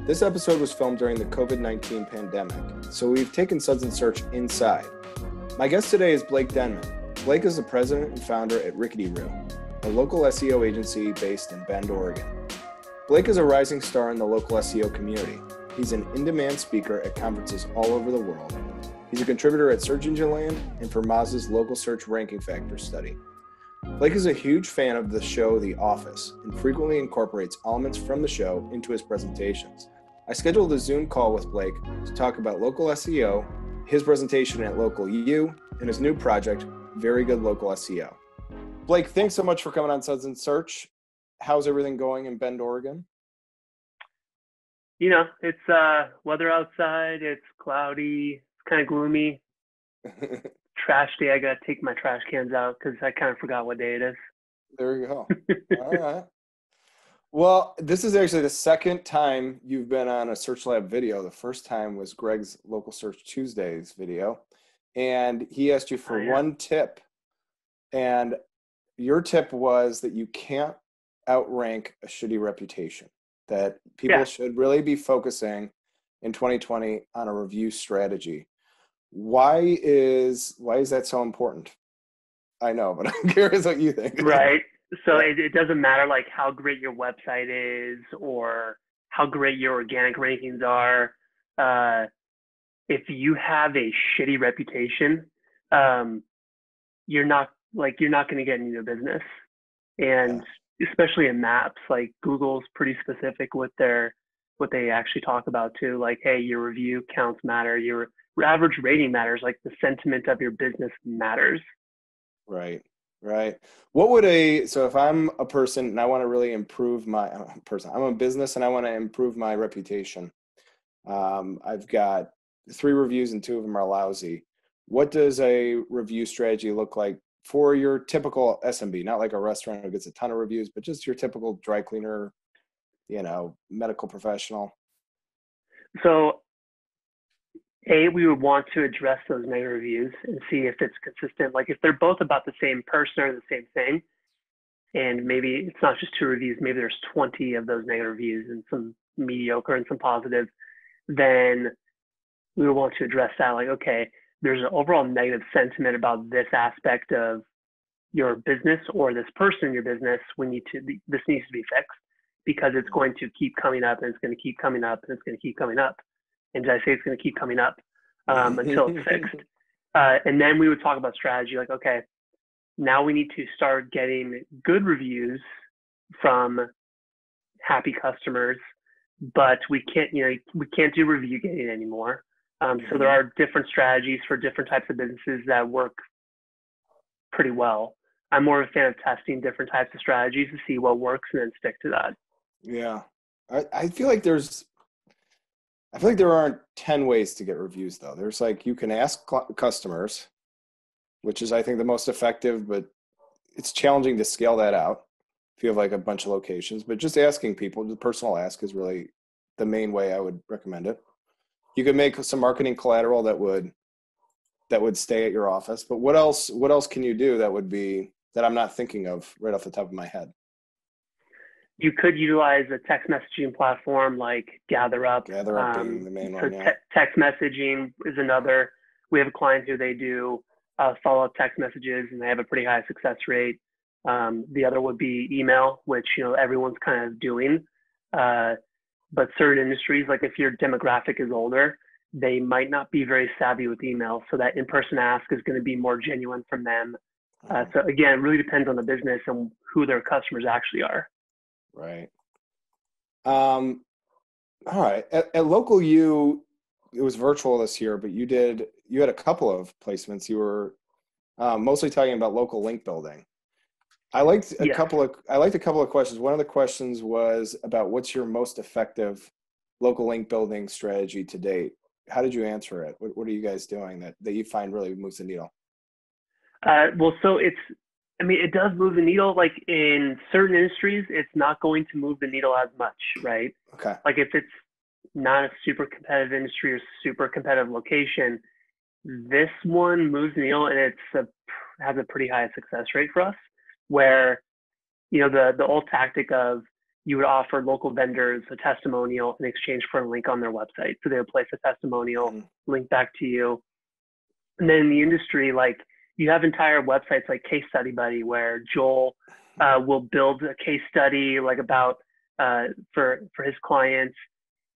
This episode was filmed during the COVID-19 pandemic, so we've taken Suds Search inside. My guest today is Blake Denman. Blake is the president and founder at RicketyRoo, a local SEO agency based in Bend, Oregon. Blake is a rising star in the local SEO community. He's an in-demand speaker at conferences all over the world. He's a contributor at Search Engine Land and for Moz's Local Search Ranking Factor study. Blake is a huge fan of the show The Office and frequently incorporates elements from the show into his presentations. I scheduled a Zoom call with Blake to talk about local SEO, his presentation at Local U, and his new project, Very Good Local SEO. Blake, thanks so much for coming on Suds Search. How's everything going in Bend, Oregon? You know, it's weather outside, it's cloudy, it's kind of gloomy. Trash day, I gotta take my trash cans out because I kind of forgot what day it is. There you go. All right. Well, this is actually the second time you've been on a SearchLab video. The first time was Greg's Local Search Tuesdays video, and he asked you for one tip, and your tip was that you can't outrank a shitty reputation, that people should really be focusing in 2020 on a review strategy. Why is that so important? I know, but I'm curious what you think. Right. So it doesn't matter like how great your website is or how great your organic rankings are. If you have a shitty reputation, you're not going to get any new business. And especially in maps, like Google's pretty specific with what they actually talk about too. Like, hey, your review counts matter. Your average rating matters. Like the sentiment of your business matters. Right. So if I'm a person and I want to really improve I'm a business and I want to improve my reputation. I've got 3 reviews and 2 of them are lousy. What does a review strategy look like for your typical SMB? Not like a restaurant who gets a ton of reviews, but just your typical dry cleaner, medical professional. So we would want to address those negative reviews and see if it's consistent. Like if they're both about the same person or the same thing, and maybe it's not just 2 reviews, maybe there's 20 of those negative reviews and some mediocre and some positive, then we would want to address that. Like, okay, there's an overall negative sentiment about this aspect of your business or this person in your business. This needs to be fixed because it's going to keep coming up and it's going to keep coming up and it's going to keep coming up. And did I say it's going to keep coming up until it's fixed? And then we would talk about strategy. Like, okay, now we need to start getting good reviews from happy customers, but we can't do review gating anymore. So there are different strategies for different types of businesses that work pretty well. I'm more of a fan of testing different types of strategies to see what works and then stick to that. Yeah, I feel like there aren't 10 ways to get reviews, though. There's like, you can ask customers, which is, I think, the most effective, but it's challenging to scale that out if you have like a bunch of locations. But just asking people, the personal ask is really the main way I would recommend it. You could make some marketing collateral that would stay at your office. But what else can you do that I'm not thinking of right off the top of my head? You could utilize a text messaging platform like GatherUp. Being the main one. Text messaging is another. We have a client who they do follow-up text messages, and they have a pretty high success rate. The other would be email, which everyone's kind of doing. But certain industries, like if your demographic is older, they might not be very savvy with email. So that in-person ask is going to be more genuine from them. So again, it really depends on the business and who their customers actually are. Right. All right. At Local U, it was virtual this year, but you had a couple of placements. You were mostly talking about local link building. I liked a couple of questions. One of the questions was about what's your most effective local link building strategy to date? How did you answer it? What are you guys doing that you find really moves the needle? So it does move the needle. Like in certain industries, it's not going to move the needle as much, right? Okay. Like if it's not a super competitive industry or super competitive location, this one moves the needle and has a pretty high success rate for us. Where, the old tactic of you would offer local vendors a testimonial in exchange for a link on their website. So they would place a testimonial, link back to you. And then in the industry, like you have entire websites like Case Study Buddy, where Joel will build a case study like about for his clients.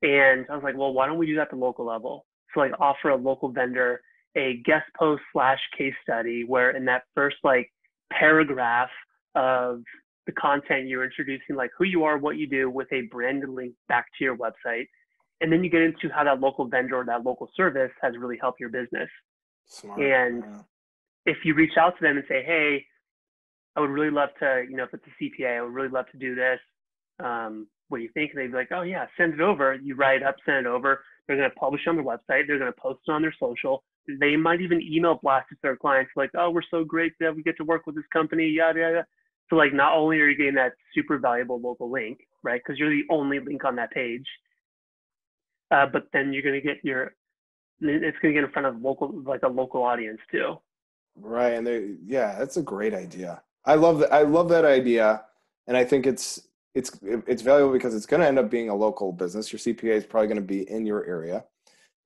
And I was like, well, why don't we do that at the local level? So like offer a local vendor a guest post / case study where in that first like paragraph of the content you're introducing like who you are, what you do with a branded link back to your website. And then you get into how that local vendor or that local service has really helped your business. Smart. And if you reach out to them and say, hey, I would really love to, you know, if it's a CPA, I would really love to do this. What do you think? And they'd be like, oh yeah, send it over. You write it up, send it over. They're going to publish it on their website. They're going to post it on their social. They might even email blast to their clients like, oh, we're so great that we get to work with this company, yada, yada. So like, not only are you getting that super valuable local link, right? Because you're the only link on that page, but then you're going to get it's going to get in front of a local audience too. Right. And that's a great idea. I love that idea. And I think it's valuable because it's going to end up being a local business. Your CPA is probably going to be in your area.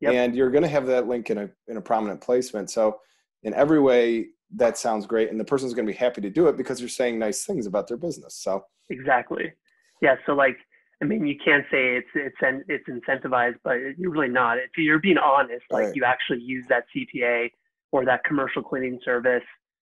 Yep. And you're going to have that link in a prominent placement. So in every way, that sounds great. And the person's going to be happy to do it because you're saying nice things about their business. So exactly. Yeah. So like, I mean, you can't say it's incentivized, but you're really not. If you're being honest, like you actually use that CPA or that commercial cleaning service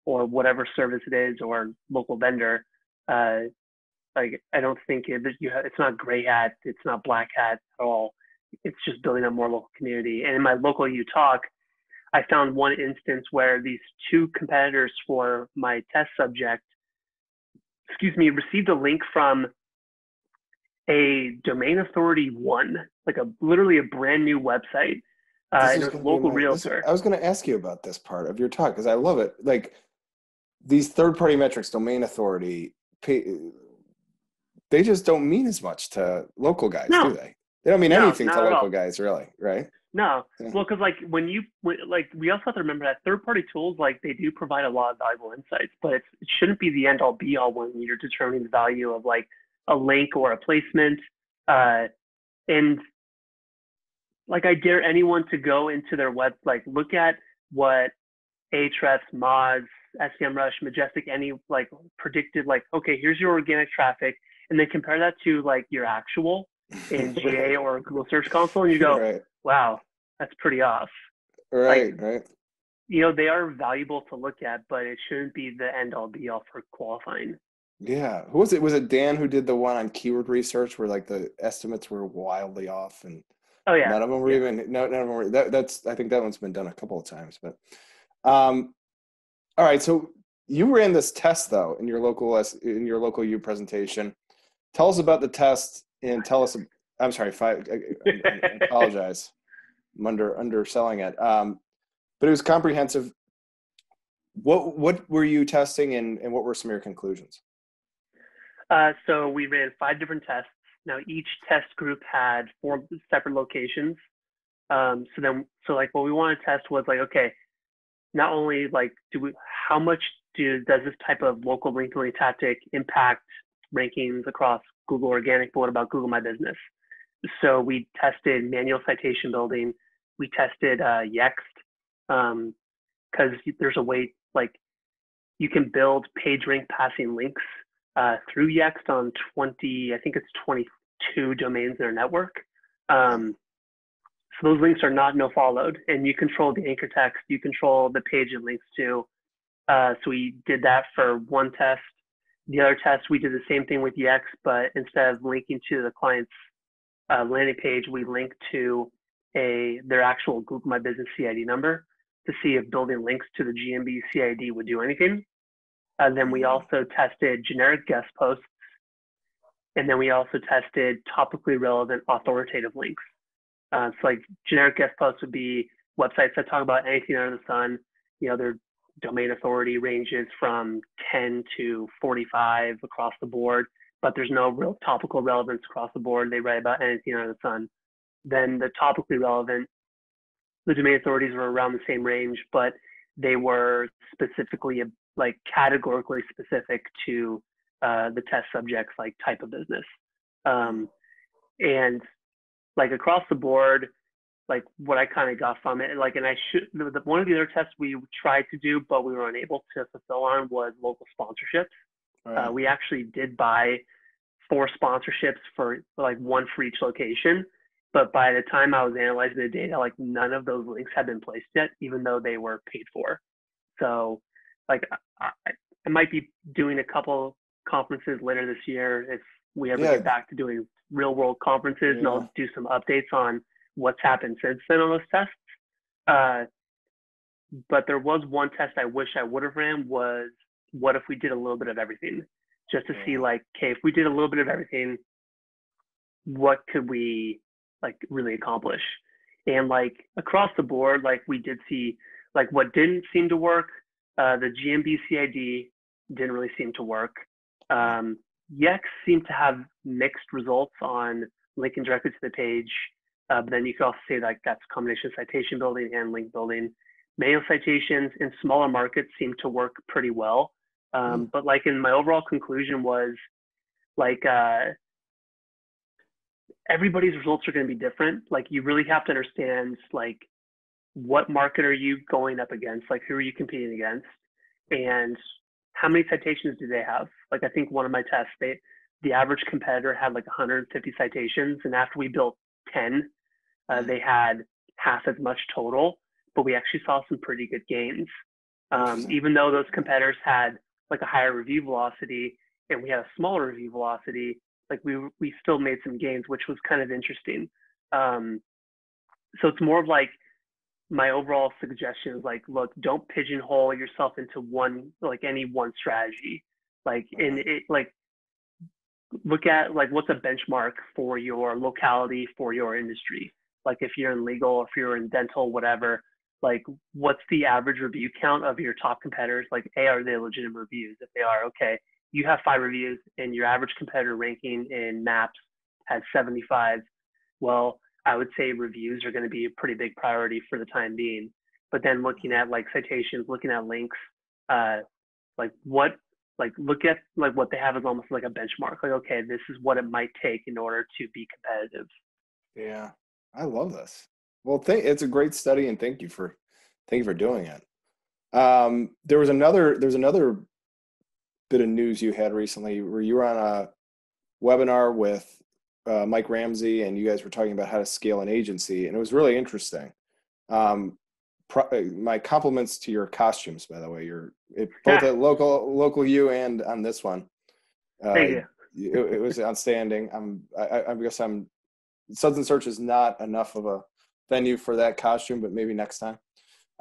or whatever service it is or local vendor, like I don't think it's not gray hat, it's not black hat at all. It's just building up more local community. And in my local U Talk, I found one instance where these two competitors for my test subject, received a link from a domain authority one, like literally a brand new website. It was local realtor. I was going to ask you about this part of your talk because I love it. Like these third-party metrics, domain authority, they just don't mean as much to local guys, do they? They don't mean anything to local guys, really, right? No. Yeah. Well, because like we also have to remember that third-party tools, like they do provide a lot of valuable insights, but it shouldn't be the end-all be-all when you're determining the value of like a link or a placement. And like I dare anyone to go into their web, like look at what Ahrefs, Moz, SEMrush, Majestic, any like predicted, like, okay, here's your organic traffic, and then compare that to like your actual in GA or Google Search Console, and you go, wow, that's pretty off. Right. You know, they are valuable to look at, but it shouldn't be the end all be all for qualifying. Yeah. Who was it? Was it Dan who did the one on keyword research where like the estimates were wildly off and none of them were none of them were, that's, I think that one's been done a couple of times, but, all right. So you ran this test though in your local U presentation. Tell us about the test and tell us, I'm sorry, I apologize. I'm underselling it. But it was comprehensive. What were you testing and what were some of your conclusions? So we ran 5 different tests. Now each test group had 4 separate locations. So like what we want to test was like, okay, not only like how much does this type of local link building tactic impact rankings across Google Organic, but what about Google My Business? So we tested manual citation building. We tested Yext because there's a way like you can build page rank passing links through Yext on 22 domains in our network. So those links are not no followed, and you control the anchor text, you control the page it links to. So we did that for one test. The other test, we did the same thing with Yext, but instead of linking to the client's landing page, we linked to their actual Google My Business CID number to see if building links to the GMB CID would do anything. Then we also tested generic guest posts, and then we also tested topically relevant authoritative links. So like generic guest posts would be websites that talk about anything under the sun. You know, their domain authority ranges from 10 to 45 across the board, but there's no real topical relevance across the board. They write about anything under the sun. Then the topically relevant, the domain authorities were around the same range, but they were specifically like categorically specific to the test subjects, like type of business. And like across the board, like what I kind of got from it, like, and one of the other tests we tried to do, but we were unable to fulfill on was local sponsorships. Right. We actually did buy 4 sponsorships for like 1 for each location. But by the time I was analyzing the data, like none of those links had been placed yet, even though they were paid for. So like I might be doing a couple conferences later this year if we ever get back to doing real world conferences, and I'll do some updates on what's happened since then on those tests. But there was one test I wish I would have ran was, what if we did a little bit of everything? Just to see like, okay, if we did a little bit of everything, what could we like really accomplish? And like across the board, like we did see like what didn't seem to work, the GMB didn't really seem to work. Yext seemed to have mixed results on linking directly to the page. But then you could also say like that's a combination of citation building and link building. Manual citations in smaller markets seem to work pretty well. But like in my overall conclusion was like everybody's results are going to be different. Like you really have to understand like what market are you going up against? Like who are you competing against? And how many citations do they have? Like I think one of my tests, the average competitor had like 150 citations, and after we built 10, they had half as much total, but we actually saw some pretty good gains. Even though those competitors had like a higher review velocity and we had a smaller review velocity, like we still made some gains, which was kind of interesting. So it's more of like my overall suggestion is like, look, don't pigeonhole yourself into one, like any one strategy. Like in it, like look at like what's a benchmark for your locality, for your industry. Like if you're in legal, if you're in dental, whatever, like what's the average review count of your top competitors? Like are they legitimate reviews? If they are, okay, you have 5 reviews and your average competitor ranking in maps has 75. Well, I would say reviews are going to be a pretty big priority for the time being. But then looking at like citations, looking at links, like what, like look at like what they have as almost like a benchmark. Like, okay, this is what it might take in order to be competitive. Yeah, I love this. Well, it's a great study, and thank you for doing it. There's another bit of news you had recently where you were on a webinar with Mike Ramsey, and you guys were talking about how to scale an agency, and it was really interesting. My compliments to your costumes, by the way. Both at local U and on this one. Thank you. It was outstanding. I guess Suds Search is not enough of a venue for that costume, but maybe next time.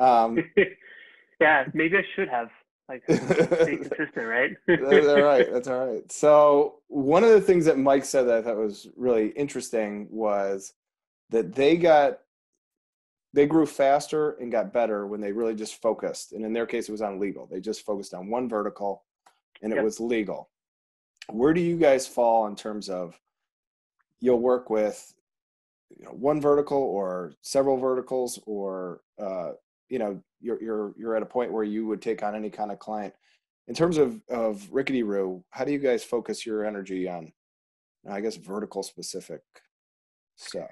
Yeah, maybe I should have. Like, stay consistent, right? That's all right. So one of the things that Mike said that I thought was really interesting was that they grew faster and got better when they really just focused. And in their case, it was on legal. They just focused on one vertical, and it was legal. Where do you guys fall in terms of you'll work with one vertical or several verticals, or you're at a point where you would take on any kind of client? In terms of RicketyRoo, how do you guys focus your energy on, I guess, vertical specific stuff?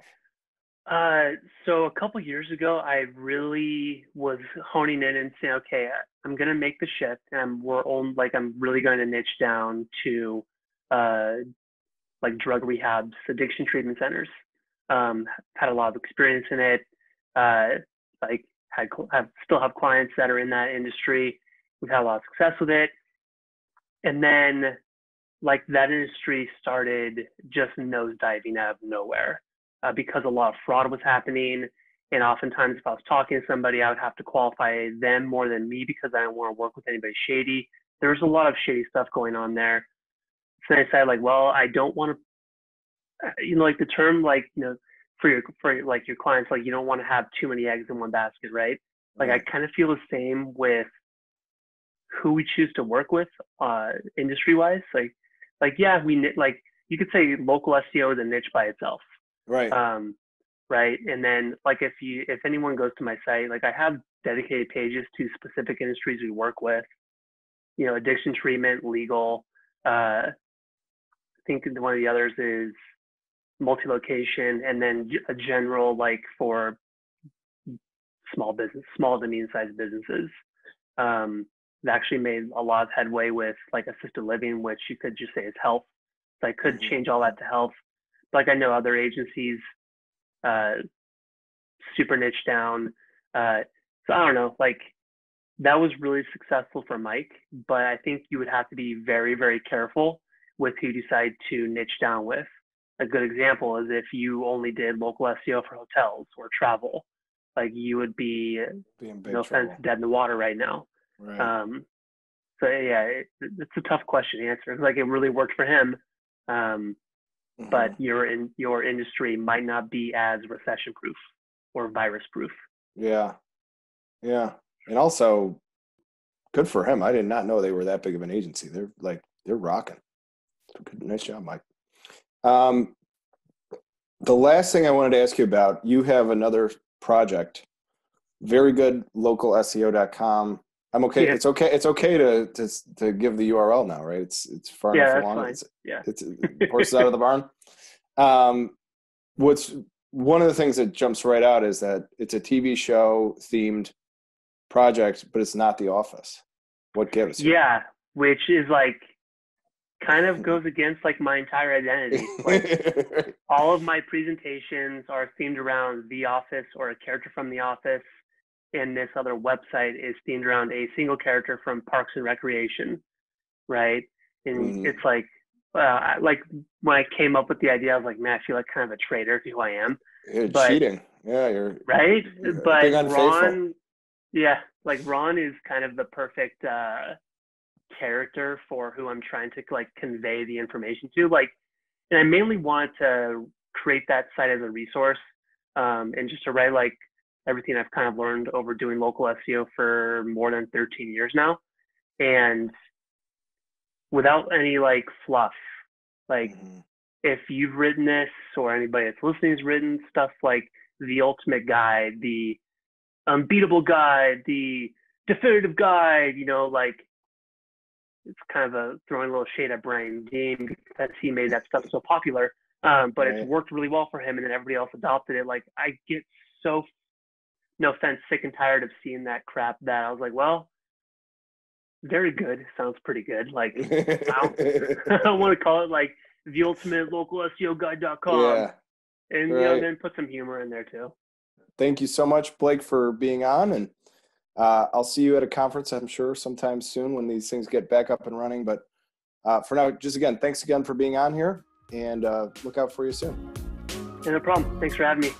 So a couple years ago, I really was honing in and saying, okay, I'm going to make the shift, and I'm really going to niche down to like drug rehabs, addiction treatment centers. Had a lot of experience in it. Still have clients that are in that industry. We've had a lot of success with it. And then like that industry started just nosediving out of nowhere because a lot of fraud was happening. And oftentimes if I was talking to somebody, I would have to qualify them more than me because I don't want to work with anybody shady. There was a lot of shady stuff going on there. So I decided like, well, I don't want to, like the term, like, for like your clients, like you don't want to have too many eggs in one basket, right? Like I kind of feel the same with who we choose to work with, industry wise. Like yeah, like you could say local SEO is a niche by itself, right? Right. And then like if anyone goes to my site, like I have dedicated pages to specific industries we work with, addiction treatment, legal, think one of the others is multi-location, and then a general like for small to medium-sized businesses. It actually made a lot of headway with like assisted living, which you could just say is health. So I could change all that to health. Like I know other agencies super niche down. So I don't know, like that was really successful for Mike, but I think you would have to be very, very careful with who you decide to niche down with. A good example is if you only did local SEO for hotels or travel, like you would be no offense, dead in the water right now. Right. So yeah, it's a tough question to answer. Like it really worked for him, but your industry might not be as recession proof or virus proof. Yeah, and also good for him. I did not know they were that big of an agency. They're rocking. Nice job, Mike. The last thing I wanted to ask you about, you have another project, very good, localseo.com. I'm okay. Yeah. It's okay to give the URL now, right? It's far enough along. It's horses out of the barn. What's one of the things that jumps right out is that it's a TV show themed project, but it's not The Office. What gives? Yeah, which is like kind of goes against like my entire identity. Like all of my presentations are themed around The Office or a character from The Office. And this other website is themed around a single character from Parks and Recreation, right? And it's like when I came up with the idea, I was like, man, I feel like kind of a traitor to who I am. You're cheating. Yeah, you're right. But being unfaithful. Ron is kind of the perfect character for who I'm trying to like convey the information to. Like, and I mainly want to create that site as a resource, and just to write like everything I've kind of learned over doing local SEO for more than 13 years now. And without any like fluff, like if you've written this or anybody that's listening has written stuff like the ultimate guide, the unbeatable guide, the definitive guide, you know, like it's kind of throwing a little shade at Brian Dean because he made that stuff so popular. But it's worked really well for him and then everybody else adopted it. Like I get so, no offense, sick and tired of seeing that crap that I was like, well, very good. Sounds pretty good. Like, I want to call it like the ultimate local SEO guide.com. Yeah. And, you know, then put some humor in there too. Thank you so much, Blake, for being on. And I'll see you at a conference, I'm sure, sometime soon when these things get back up and running. But for now, just again, thanks again for being on here and look out for you soon. Yeah, no problem. Thanks for having me.